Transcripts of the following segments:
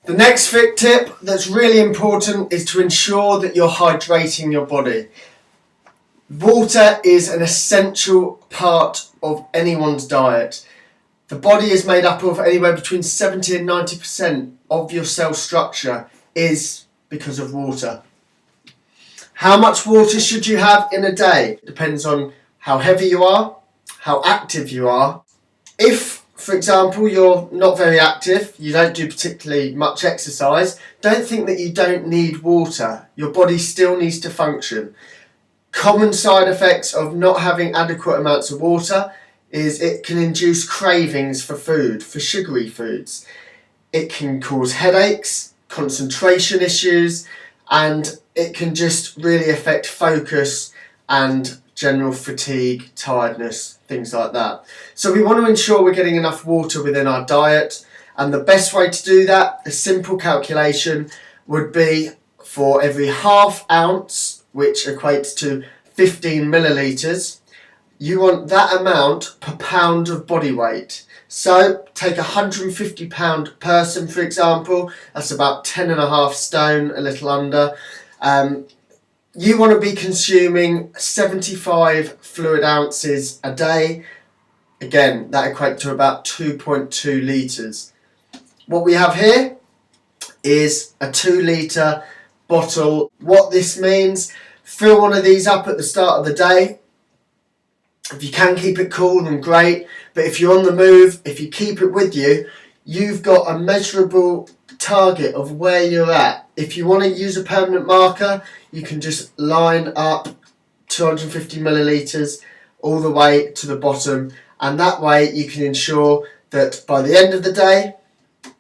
The next fit tip that's really important is to ensure that you're hydrating your body. Water is an essential part of anyone's diet. The body is made up of anywhere between 70 and 90% of your cell structure is because of water. How much water should you have in a day? It depends on how heavy you are, how active you are. If, for example, you're not very active, you don't do particularly much exercise, don't think that you don't need water. Your body still needs to function. Common side effects of not having adequate amounts of water is it can induce cravings for food, for sugary foods. It can cause headaches, concentration issues, and it can just really affect focus and general fatigue, tiredness, things like that. So we want to ensure we're getting enough water within our diet, and the best way to do that, a simple calculation, would be for every half ounce, which equates to 15 millilitres, you want that amount per pound of body weight. So take a 150 pound person, for example, that's about 10.5 stone, a little under. You want to be consuming 75 fluid ounces a day. Again, that equates to about 2.2 litres. What we have here is a 2 litre bottle. What this means, fill one of these up at the start of the day. If you can keep it cool, then great. But if you're on the move, if you keep it with you, you've got a measurable target of where you're at. If you want to use a permanent marker, you can just line up 250 millilitres all the way to the bottom, and that way you can ensure that by the end of the day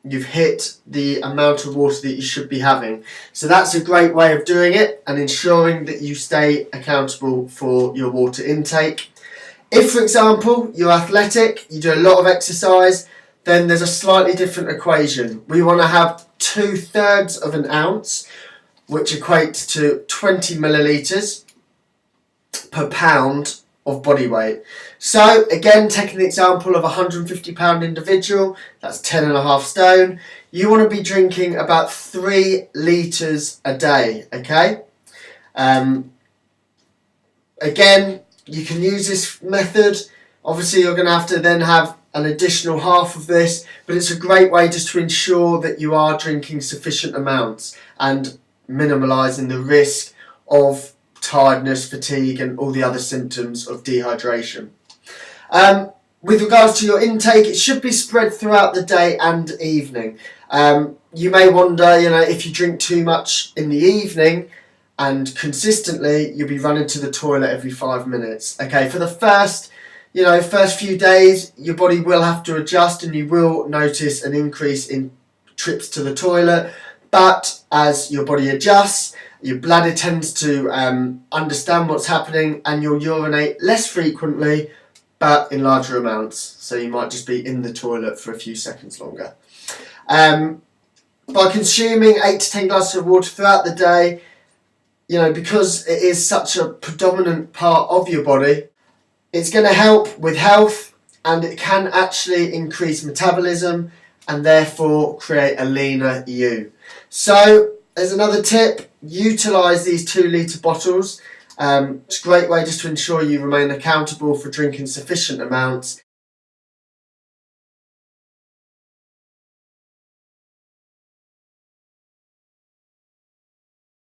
you've hit the amount of water that you should be having. So that's a great way of doing it and ensuring that you stay accountable for your water intake. If, for example, you're athletic, you do a lot of exercise, then there's a slightly different equation. We want to have 2/3 of an ounce, which equates to 20 millilitres per pound of body weight. So again, taking the example of a 150 pound individual, that's 10.5 stone, you want to be drinking about 3 litres a day, okay? Again, you can use this method. Obviously you're going to have to then have an additional half of this, but it's a great way just to ensure that you are drinking sufficient amounts and minimalising the risk of tiredness, fatigue and all the other symptoms of dehydration. With regards to your intake, it should be spread throughout the day and evening. You may wonder, if you drink too much in the evening and consistently, you'll be running to the toilet every 5 minutes. Okay, for the first few days, your body will have to adjust and you will notice an increase in trips to the toilet. But as your body adjusts, your bladder tends to understand what's happening and you'll urinate less frequently, but in larger amounts. So you might just be in the toilet for a few seconds longer. By consuming 8 to 10 glasses of water throughout the day, because it is such a predominant part of your body, it's going to help with health and it can actually increase metabolism and therefore create a leaner you. So there's another tip, utilise these 2 litre bottles. It's a great way just to ensure you remain accountable for drinking sufficient amounts